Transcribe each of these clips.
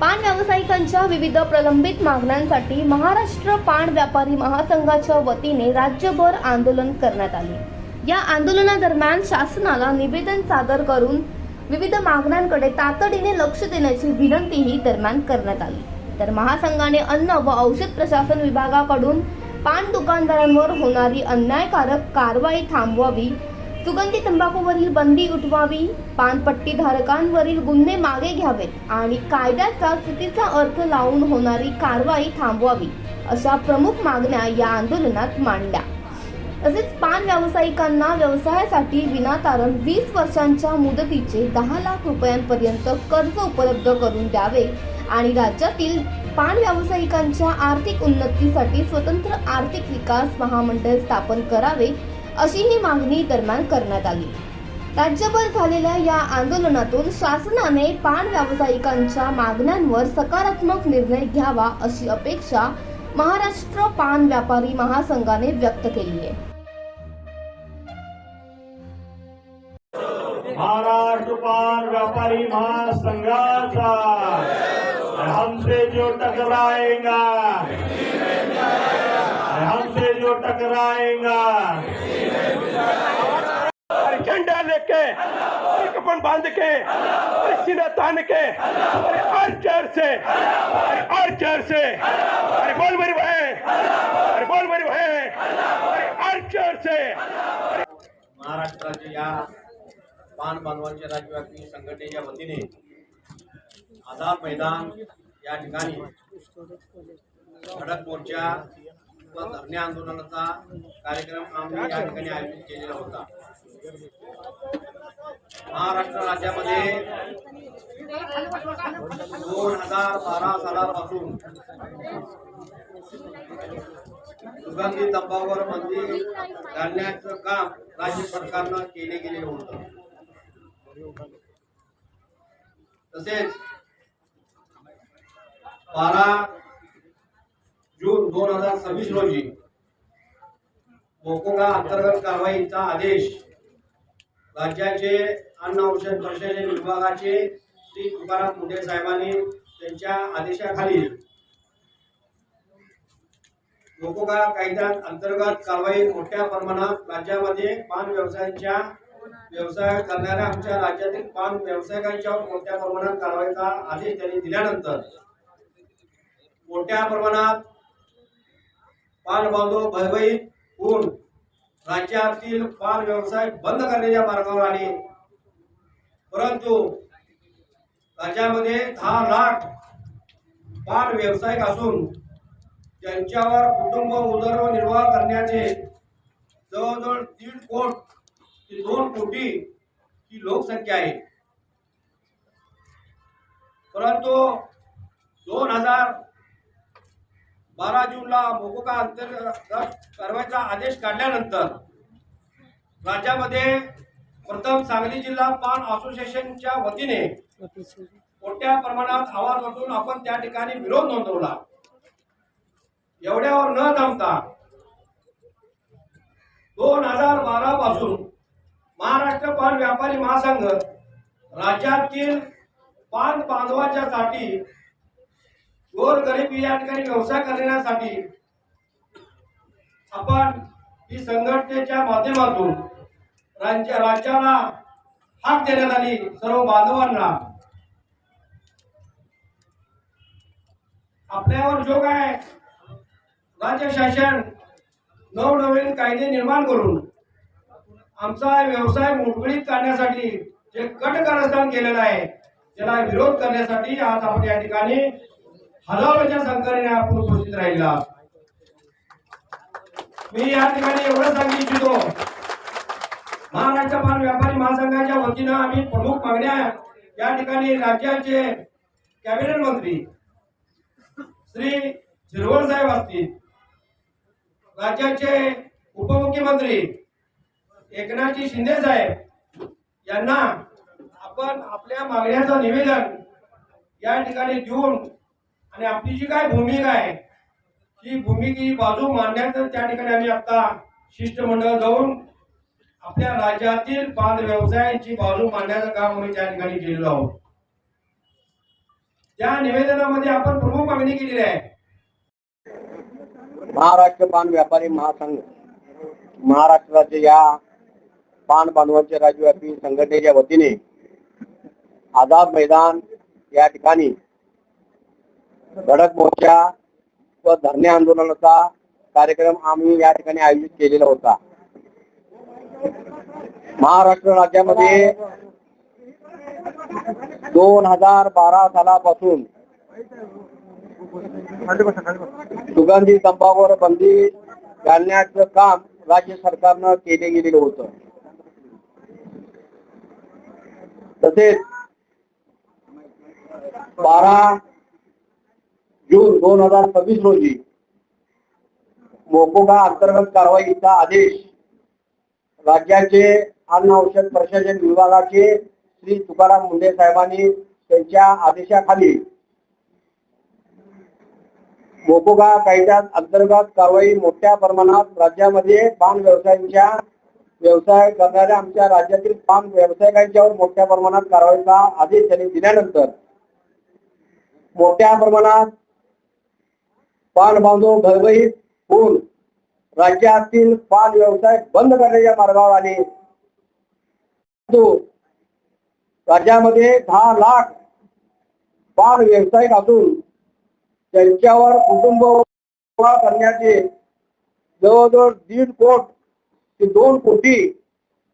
पान व्यावसायिकांच्या विविध प्रलंबित मागण्यांसाठी महाराष्ट्र पान व्यापारी महासंघाच्या वतीने राज्यभर आंदोलन करण्यात आले। या आंदोलनादरम्यान शासनाला निवेदन सादर करून विविध मागण्यांकडे तातडीने लक्ष देण्याची विनंतीही दरम्यान करण्यात आली। तर महासंघाने अन्न व औषध प्रशासन विभागाकडून पान दुकानदारांवर होणारी अन्यायकारक कारवाई थांबवावी, सुगंधी तंबाखूवरील बंदी उठवावी, पानपट्टी धारकांवरील गुन्हे मागे घ्यावेत आणि कायद्याचा चुकीचा अर्थ लावून होणारी कारवाई थांबवावी अशा प्रमुख मागण्या या आंदोलनात मांडल्या। तसेच पान व्यावसायिकांना व्यवसायासाठी विनातारण 20 वर्षांच्या मुदतीचे 10 लाख रुपयांपर्यंत कर्ज उपलब्ध करून द्यावे आणि राज्यातील पान व्यावसायिकांच्या आर्थिक उन्नतीसाठी स्वतंत्र आर्थिक विकास महामंडळ स्थापन करावे अशी ही मागणी दरम्यान करण्यात आली। राज्यभर झालेल्या या आंदोलनातून शासनाने पान व्यावसायिकांच्या मागण्यांवर सकारात्मक निर्णय घ्यावा अशी अपेक्षा महाराष्ट्र पान व्यापारी महासंघाने व्यक्त केली आहे। महाराष्ट्र पान व्यापारी महासंघाचा हमसे जो टकराएगा, हमसे जो टकराएगा, झंडा लेके कपन बांध के सीना तान के आर्चर से अरे बोल मेरी बहन आर्चर से। महाराष्ट्राच्या या पान बांधवांच्या राज्यव्यापी संघटनेच्या वतीने आझाद मैदान या ठिकाणी धडक मोर्चा व धरणे आंदोलनाचा कार्यक्रम आम्ही या ठिकाणी आयोजित केलेला होता। महाराष्ट्र राज्यामध्ये 2012 सालापासून सुगंधी तंबाखूवर बंदी घालण्याचं काम राज्य सरकारनं केले गेले होतं। तसेच 12 जून 2026 रोजी मोकोगा अंतर्गत कारवाईचा आदेश राज्याचे अन्न औषध प्रशासन विभागाचे श्री तुकाराम मुंढे साहेबांनी त्यांच्या आदेशाखाली मोकोगा कायद्या अंतर्गत कारवाई मोठ्या प्रमाणात राज्यामध्ये पान व्यवसायाच्या व्यवसाय करणाऱ्या आमच्या राज्यातील पान व्यावसायिकांच्यावर मोठ्या प्रमाणात कारवाईचा आदेश त्यांनी दिल्यानंतर मोठ्या प्रमाणात पान बांधव भयभीत होऊन राज्यातील पान व्यवसाय बंद करण्याच्या मार्गावर आले। परंतु राज्यामध्ये 10 लाख पान व्यावसायिक असून त्यांच्यावर कुटुंब उदरनिर्वाह करण्याचे जवळजवळ 1.5 कोटी ते 2 कोटी ही लोकसंख्या आहे। परंतु 2012 जूनला मोकोगा अंतर्गत कारवाईचा आदेश काढल्यानंतर राज्यामध्ये प्रथम सांगली जिल्हा पान असोसिएशनच्या वतीने मोठ्या प्रमाणात आवाज उठवून आपण त्या ठिकाणी विरोध नोंदवला। एवढ्यावर न थांबता 2012 पासून महाराष्ट्र पान व्यापारी महासंघ राज्यातील पान बांधवांच्यासाठी गोरगरिबी या ठिकाणी व्यवसाय करण्यासाठी आपण ही संघटनेच्या माध्यमातून राज्याला हाक देण्यात आली। सर्व बांधवांना आपल्यावर जो काय राज्य शासन नवनवीन कायदे निर्माण करून आमचा व्यवसाय मोडकळीत करण्यासाठी जे कटकारस्थान केलेलं आहे त्याला विरोध करण्यासाठी आज आपण या ठिकाणी हजारोच्या संख्येने आपण उपस्थित राहिला। मी या ठिकाणी एवढं सांगू इच्छितो, महाराष्ट्र पान व्यापारी महासंघाच्या वतीनं आम्ही प्रमुख मागण्या या ठिकाणी राज्याचे कॅबिनेट मंत्री श्री झिरवळ साहेब असतील, राज्याचे उपमुख्यमंत्री एकनाथजी शिंदे साहेब यांना आपण आपल्या मागण्याचं निवेदन या ठिकाणी देऊन आणि आपली जी काय भूमिका आहे ही भूमिकेची बाजू मांडण्याचं त्या ठिकाणी आम्ही आता शिष्टमंडळ जाऊन आपल्या राज्यातील पान व्यवसायाची बाजू मांडण्याचं काम आम्ही त्या ठिकाणी केलेलं आहोत। त्या निवेदनामध्ये आपण प्रमुख मागणी केलेली आहे. महाराष्ट्र पान व्यापारी महासंघ महाराष्ट्र राज्य या पान बांधवांच्या राज्यव्यापी संघटनेच्या वतीने आझाद मैदान या ठिकाणी धडक मोर्चा व धरणे आंदोलनाचा कार्यक्रम आम्ही या ठिकाणी आयोजित केलेला होता. महाराष्ट्र राज्यामध्ये 2012 सालापासून सुगंधी तंबाखूवर बंदी घालण्याचं काम राज्य सरकारनं केले गेलेलं होतं. तसेच 12 जून 2026 रोजी मोकोगा अंतर्गत कारवाईचा आदेश राज्याचे अन्न औषध प्रशासन विभागाचे श्री तुकाराम मुंढे साहेबांनी त्यांच्या आदेशाखाली मोकोगा कायद्या अंतर्गत कारवाई मोठ्या प्रमाणात राज्यामध्ये पान व्यवसाय करणाऱ्या आमच्या राज्यातील पान व्यावसायिकांच्यावर मोठ्या प्रमाणात कारवाईचा आदेश त्यांनी दिल्यानंतर मोठ्या प्रमाणात पान बांधव भयभीत होऊन राज्यातील पान व्यवसाय बंद करण्याच्या मार्गावर आले. राज्यामध्ये 10 लाख पान व्यावसायिक असून त्यांच्यावर कुटुंब करण्याचे जवळजवळ 1.5 कोटी ते 2 कोटी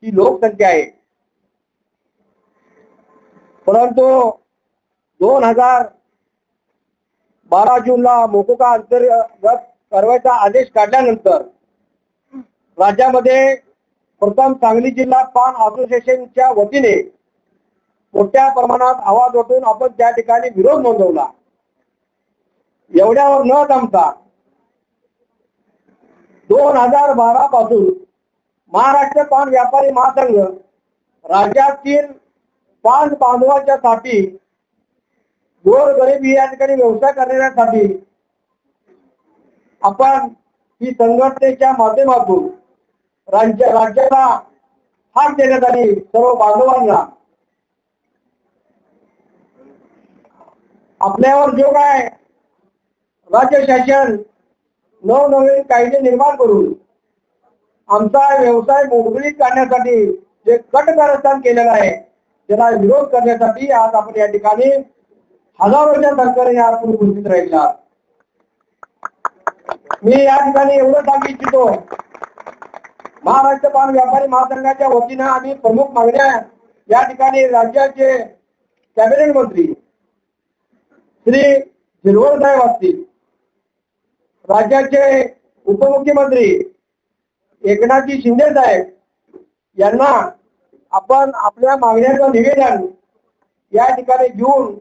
ही लोकसंख्या आहे. परंतु 2012 जूनला मोकोका अंतर्गत कारवाईचा आदेश काढल्यानंतर राज्यामध्ये प्रथम सांगली जिल्हा पान असोसिएशनच्या वतीने मोठ्या प्रमाणात आवाज उठवून आपण त्या ठिकाणी विरोध नोंदवला. एवढ्यावर न जमता 2012 पासून महाराष्ट्र पान व्यापारी महासंघ राज्यातील पान बांधवांच्यासाठी गोरगरिबी या ठिकाणी व्यवसाय करण्यासाठी आपण ही संघटनेच्या माध्यमातून राज्याला हाक देण्यात आली. सर्व बांधवांना आपल्यावर जो काय राज्य शासन नवनवीन कायदे निर्माण करून आमचा व्यवसाय मोडकळीत करण्यासाठी जे कटकारस्थान केलेलं आहे त्याला विरोध करण्यासाठी आज आपण या ठिकाणी हजारोच्या संख्येने आपण उपस्थित राहिला. मी या ठिकाणी एवढं सांगू इच्छितो, महाराष्ट्र पान व्यापारी महासंघाच्या वतीनं आम्ही प्रमुख मागण्या या ठिकाणी राज्याचे कॅबिनेट मंत्री श्री झिरवळ साहेब असतील, राज्याचे उपमुख्यमंत्री एकनाथजी शिंदे साहेब यांना आपण आपल्या मागण्याचं निवेदन या ठिकाणी घेऊन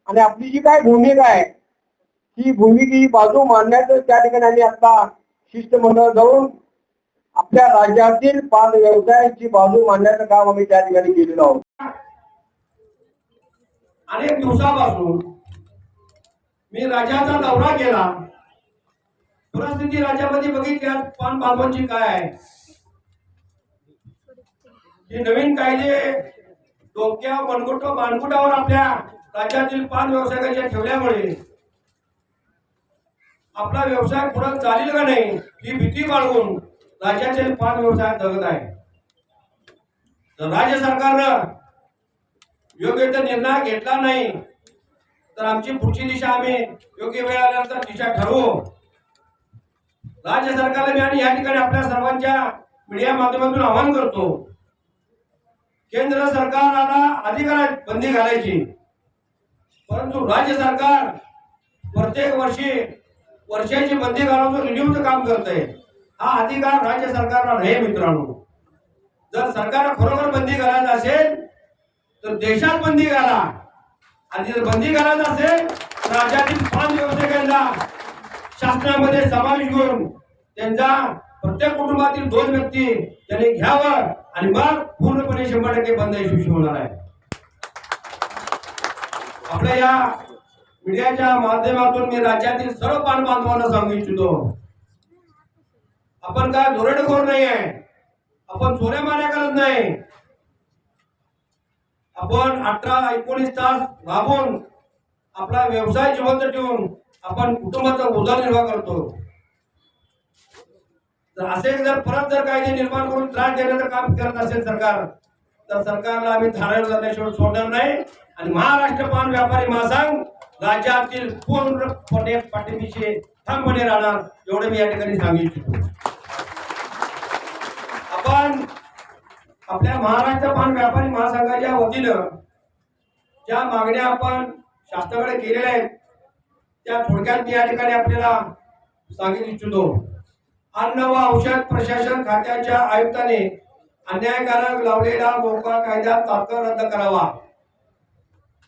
आणि आपली जी काय भूमिका आहे ही भूमिकेची बाजू मांडण्याचं त्या ठिकाणी आम्ही आता शिष्टमंडळ जाऊन आपल्या राज्यातील पान व्यवसायाची बाजू मांडण्याचं काम आम्ही त्या ठिकाणी केलेलं आहोत. अनेक दिवसापासून मी राज्याचा दौरा केला. परिस्थिती राज्यामध्ये बघितली पान बांधवांची काय आहे. हे नवीन कायदे डोक्या मानकुटावर आपल्या राज्यातील पान व्यावसायिकांच्या ठेवल्यामुळे आपला व्यवसाय पुढे चालेल का नाही ही भीती बाळगून राज्याचे पान व्यवसाय जगत आहे. तर राज्य सरकारनं योग्य तो निर्णय घेतला नाही तर आमची पुढची दिशा आम्ही योग्य वेळ आल्यानंतर दिशा ठरवू. राज्य सरकारला मी आणि या ठिकाणी आपल्या सर्वांच्या मीडिया माध्यमातून आवाहन करतो, केंद्र सरकारला अधिकार आहे बंदी घालायची, परंतु राज्य सरकार प्रत्येक वर्षाची बंदी घालून रिन्यूचं काम करतंय. हा अधिकार राज्य सरकारला नाही मित्रांनो. जर सरकार खरोखर बंदी घालायचं असेल तर देशात बंदी घाला, आणि जर बंदी घालायचं असेल तर राज्यातील पान व्यावसायिकांना शासनामध्ये समावेश करून त्यांचा प्रत्येक कुटुंबातील 2 व्यक्ती त्यांनी घ्यावं आणि मग पूर्णपणे 100% बंद यशस्वी होणार आहे. आपल्या या मीडियाच्या माध्यमातून मी राज्यातील सर्व पान बांधवांना सांगू इच्छितो, आपण काय धोरणखोर नाही आहे, आपण चोऱ्या माऱ्या करत नाही. आपण 18-19 तास राबून आपला व्यवसाय जिवंत ठेवून आपण कुटुंबाचा उदरनिर्वाह करतो. तर असे जर परत जर कायदे निर्माण करून त्रास देण्याचं काम करत असेल सरकार, तर सरकारला आम्ही धारावर जाण्याशिवाय सोडणार नाही. आणि महाराष्ट्र पान व्यापारी महासंघ राज्यातील पूर्णपणे पाठीशी ठामपणे राहणार, एवढे मी या ठिकाणी सांगू इच्छितो. आपण आपल्या महाराष्ट्र पान व्यापारी महासंघाच्या वतीनं ज्या मागण्या आपण शासनाकडे केलेल्या आहेत त्या थोडक्यात मी या ठिकाणी आपल्याला सांगितू इच्छितो. अन्न व औषध प्रशासन खात्याच्या आयुक्तांनी अन्यायकारक लावलेला मोका कायदा तात्काळ रद्द करावा.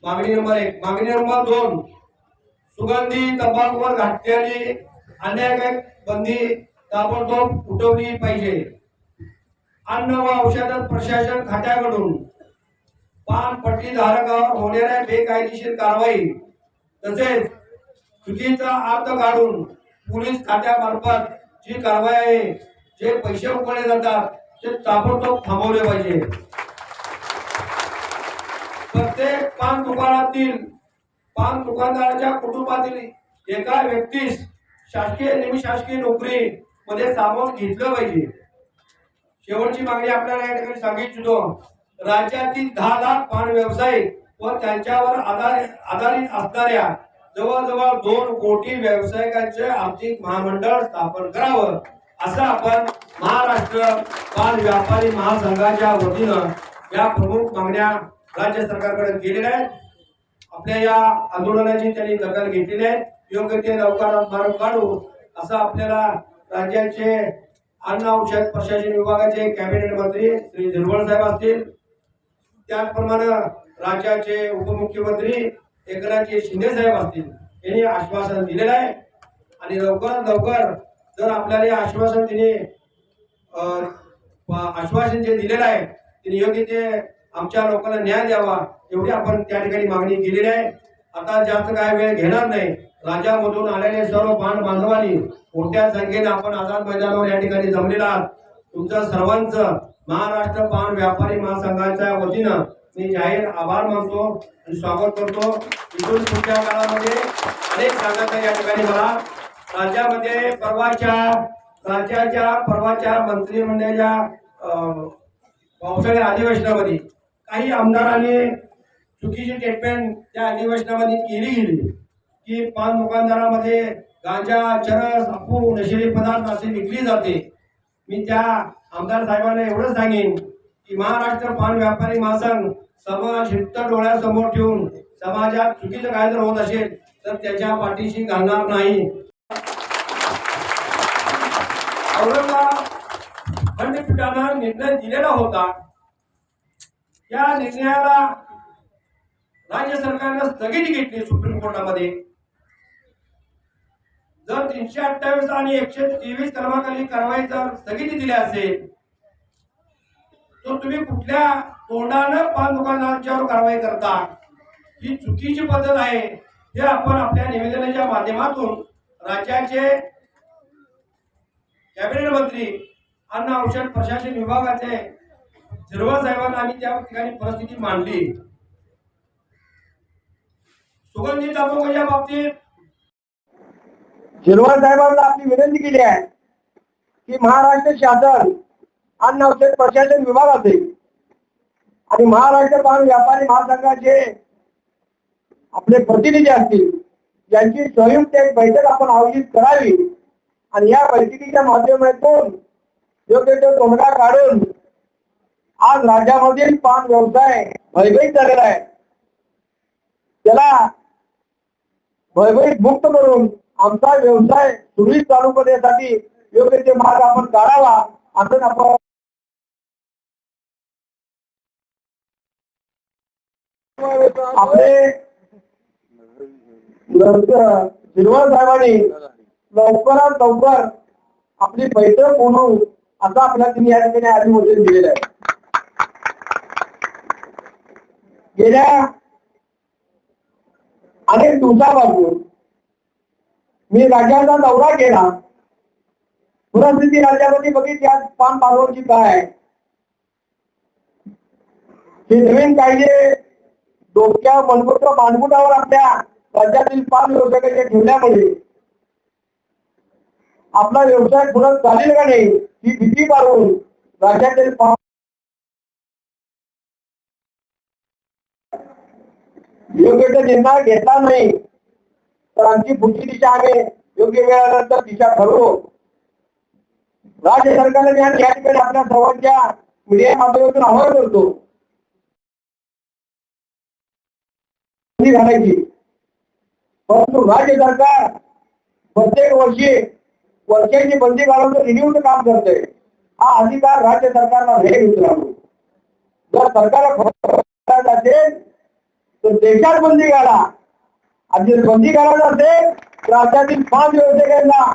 मागणी नंबर 1. मागणी नंबर 2. सुगंधी तंबाखूवर घातलेली अन्यायकारक बंदी ताबडतोब उठवली पाहिजे. अन्न व औषध प्रशासन खात्याकडून पान पट्टी धारकावर होणाऱ्या बेकायदेशीर कारवाई तसेच चुकीचा अर्थ काढून पोलीस खात्यामार्फत जी कारवाई आहे, जे पैसे उकळले जातात ते ताबडतोब थांबवले पाहिजे. प्रत्येक पान दुकानातील पान दुकानदाराच्या कुटुंबातील एका व्यक्तीस शासकीय निमशासकीय नोकरी मध्ये सामावून घेतलं पाहिजे. शेवटची मागणी आपल्याला या ठिकाणी सांगू इच्छितो. राज्यातील 10 लाख पान व्यावसायिक व त्यांच्यावर आधारित असणाऱ्या जवळजवळ 2 कोटी व्यावसायिकांचे आर्थिक महामंडळ स्थापन करावं, असं आपण महाराष्ट्र पान व्यापारी महासंघाच्या वतीनं या प्रमुख मागण्या राज्य सरकारकडे केलेल्या आहेत. आपल्या या आंदोलनाची त्यांनी दखल घेतलेली आहे. योग्य ते लवकरात मार्ग काढू असं आपल्याला राज्याचे अन्न औषध प्रशासन विभागाचे कॅबिनेट मंत्री श्री झिरवळ साहेब असतील, त्याचप्रमाणे राज्याचे उपमुख्यमंत्री एकनाथजी शिंदे साहेब असतील, यांनी आश्वासन दिलेलं आहे. आणि लवकरात लवकर जर आपल्याला हे आश्वासन जे दिलेलं आहे तिने योग्य ते आमच्या लोकांना न्याय द्यावा, एवढी आपण त्या ठिकाणी मागणी केलेली आहे. आता जास्त काय वेळ घेणार नाही. राज्यामधून आलेले सर्व पान बांधवांनी मोठ्या संख्येने आपण आझाद मैदानावर या ठिकाणी जमलेला आहात. तुमचं सर्वांचं महाराष्ट्र पान व्यापारी महासंघाच्या वतीनं मी जाहीर आभार मानतो आणि स्वागत करतो. इथून पुढच्या काळामध्ये अनेक सांगायचं या ठिकाणी मला राज्यामध्ये परवाच्या मंत्रिमंडळाच्या पावसाळी अधिवेशनामध्ये काही आमदारांनी चुकीची स्टेटमेंट त्या अधिवेशनामध्ये केली गेली की पान दुकानदारामध्ये गांजा, चरस, अफू, नशिली पदार्थ असे विकली जाते. मी त्या आमदार साहेबांना एवढं सांगेन की महाराष्ट्र पान व्यापारी महासंघ समाज हित डोळ्यासमोर ठेवून समाजात चुकीचं काय जर होत असेल तर त्याच्या पाठीशी घालणार नाही. औरंगाबाद खंडपीठानं निर्णय दिलेला होता. या निर्णयाला राज्य सरकारनं स्थगिती घेतली सुप्रीम कोर्टामध्ये. जर 328 आणि 123 कलमाखाली कारवाई जर स्थगिती दिली असेल तर तुम्ही कुठल्या तोंडानं पान दुकानदारांच्यावर कारवाई करता? ही चुकीची पद्धत आहे. हे आपण आपल्या निवेदनाच्या माध्यमातून राज्याचे कॅबिनेट मंत्री अन्न औषध प्रशासन विभागाचे झिरवळ साहेबांना आम्ही त्या ठिकाणी परिस्थिती मांडली. सुगंधी तंबाखूच्या बाबतीत झिरवळ साहेबांना आपली विनंती केली आहे की महाराष्ट्र शासन अन्न औषध प्रशासन विभाग असेल आणि महाराष्ट्र पान व्यापारी महासंघाचे आपले प्रतिनिधी असतील यांची संयुक्त एक बैठक आपण आयोजित करावी आणि या बैठकीच्या माध्यमातून योग्य तो तोडगा काढून आज राज्यामधील पान व्यवसाय भयभीत झालेला आहे, त्याला भयभीत मुक्त करून आमचा व्यवसाय सुरळीत चालू करण्यासाठी योग्य ते मार्ग आपण काढावा असं आपण आपले झिरवळ साहेबांनी लवकरात लवकर आपली बैठक बोलवू असं आपल्या तुम्ही या ठिकाणी अधिवेशन दिलेलं आहे. गेल्या अनेक दिवसापासून मी राज्याचा दौरा केला. परिस्थिती राज्यामध्ये बघितली आज पान बाजाराची काय आहे. हे नवीन कायदे डोक्या मनगुटावर आपल्या राज्यातील पान व्यवसायाच्या ठेवल्यामुळे आपला व्यवसाय पुढे चालेल का नाही ही भीती बाळगून राज्यातील पान योग्य तो निर्णय घेतला नाही तर आमची पुढची दिशा आम्ही योग्य वेळानंतर दिशा ठरवू. राज्य सरकारने या ठिकाणी आपल्या सर्वांच्या मीडिया माध्यमातून आवाहन करतो घालायची. परंतु राज्य सरकार प्रत्येक वर्षाची बंदी घालून रिन्यूचं काम करतंय. हा अधिकार राज्य सरकारला नाही मित्रांनो. जर सरकारला असेल तर देशात बंदी घाला आणि जर बंदी घालायला असेल तर राज्यातील 5 व्यावसायिकांना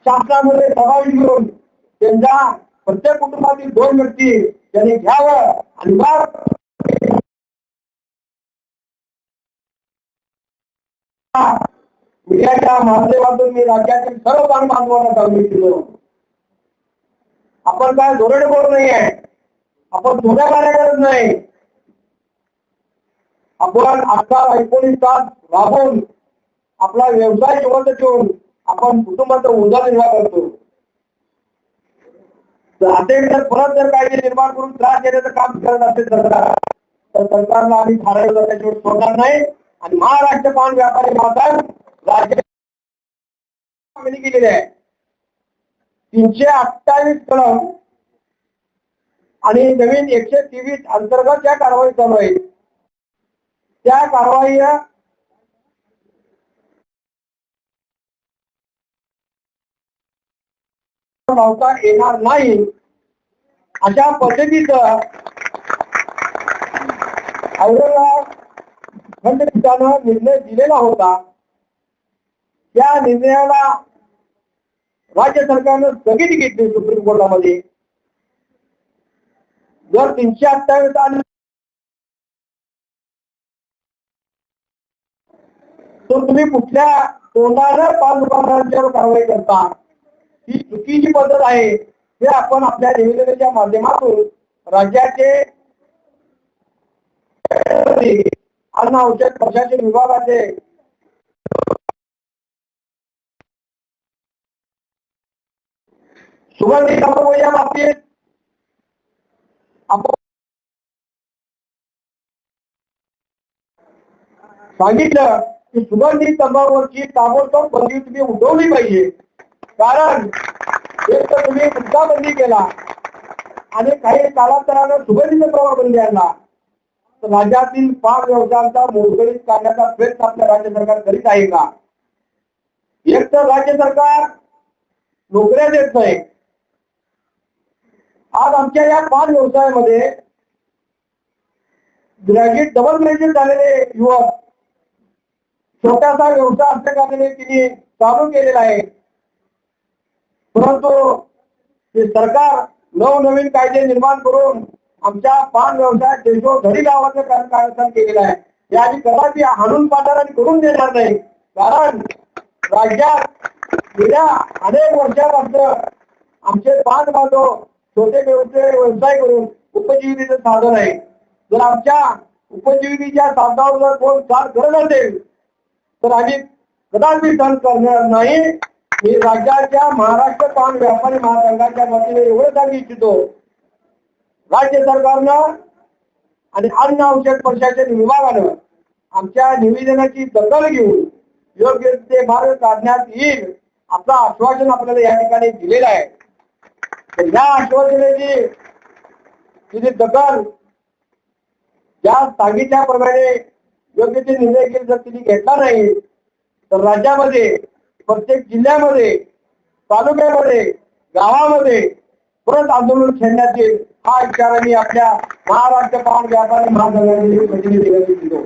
शासनामध्ये समावेश करून त्यांच्या प्रत्येक कुटुंबातील 2 व्यक्ती त्यांनी घ्यावं आणि मीडियाच्या माध्यमातून मी राज्यातील सर्व बांधवांना सांगू इच्छितो. आपण काय धोरणखोर नाही आहे, आपण थोड्या कार्य करत नाही. आपण 19 तास राबून आपला व्यवसाय जिवंत ठेवून आपण कुटुंबाचा उदरनिर्वाह करतो. परत जर कायदे निर्माण करून त्रास देण्याचं काम करत असेल सरकार तर सरकारला आम्ही फाडायला त्याच्यावर सोडणार नाही. आणि महाराष्ट्र पान व्यापारी महासंघ राज्य केलेली आहे 328 कलम आणि नवीन 123 अंतर्गत ज्या कारवाई चालू आहे त्या कारवाई लावता येणार नाही अशा पद्धतीचं औरंगाबाद खंडपीठानं निर्णय दिलेला होता. त्या निर्णयाला राज्य सरकारनं स्थगिती घेतली सुप्रीम कोर्टामध्ये. जर 328 आणि तर तुम्ही कुठल्या तोंडानं पान दुकानदारांच्यावर कारवाई करता ही चुकीची पद्धत आहे. हे आपण आपल्या निवेदनाच्या माध्यमातून राज्याचे अन्न औषध प्रशासन विभागाचे सुगंधी तंबाखू या बाबतीत आपण सांगितलं की सुगंधी तंबाखूची ताबडतोब बंदी तुम्ही उठवली पाहिजे. कारण एक तर तुम्ही मुद्दा बंदी केला आणि काही कालांतरानं सुगंधी तंबाखू बंदी आणला तर राज्यातील पान व्यवसायांचा मोडकळीत करण्याचा प्रयत्न आपल्या राज्य सरकार करीत आहे का? एक तर राज्य सरकार नोकऱ्या देत नाही. आज आमच्या या पान व्यवसायामध्ये ग्रॅज्युएट डबल ग्रॅज्युएट झालेले युवक छोटासा व्यवसाय असल्या कारणाने तिने चालू केलेला आहे. परंतु ते सरकार नवनवीन कायदे निर्माण करून आमच्या पान व्यवसायात देशोधडी लावायचं कार्यक्रम केलेला आहे. याची कदापि हाणून पाडणार आणि करून देणार नाही. कारण राज्यात गेल्या अनेक वर्षापासून आमचे पान बांधव छोटे व्यवसाय करून उपजीविकेचं साधन आहे. जर आमच्या उपजीविकेच्या साधनावर जर कोण साथ करत असेल तर आम्ही कदापि सहन करणार नाही. मी राज्याच्या महाराष्ट्र पान व्यापारी महासंघाच्या वतीने एवढं सांगू इच्छितो राज्य सरकारनं आणि अन्न औषध प्रशासन विभागानं आमच्या निवेदनाची दखल घेऊन योग्य ते मार्ग काढण्यात येईल असं आश्वासन आपल्याला या ठिकाणी दिलेलं आहे. या आश्वासनाची दखल ज्या सांगितल्याप्रमाणे योग्य ते निर्णय केले जर तिने घेतला नाही तर राज्यामध्ये प्रत्येक जिल्ह्यामध्ये तालुक्यामध्ये गावामध्ये परत आंदोलन छेडण्यात येईल हा इशारा मी आपल्या महाराष्ट्र पान व्यापारी महासंघाचे प्रतिनिधी देतो.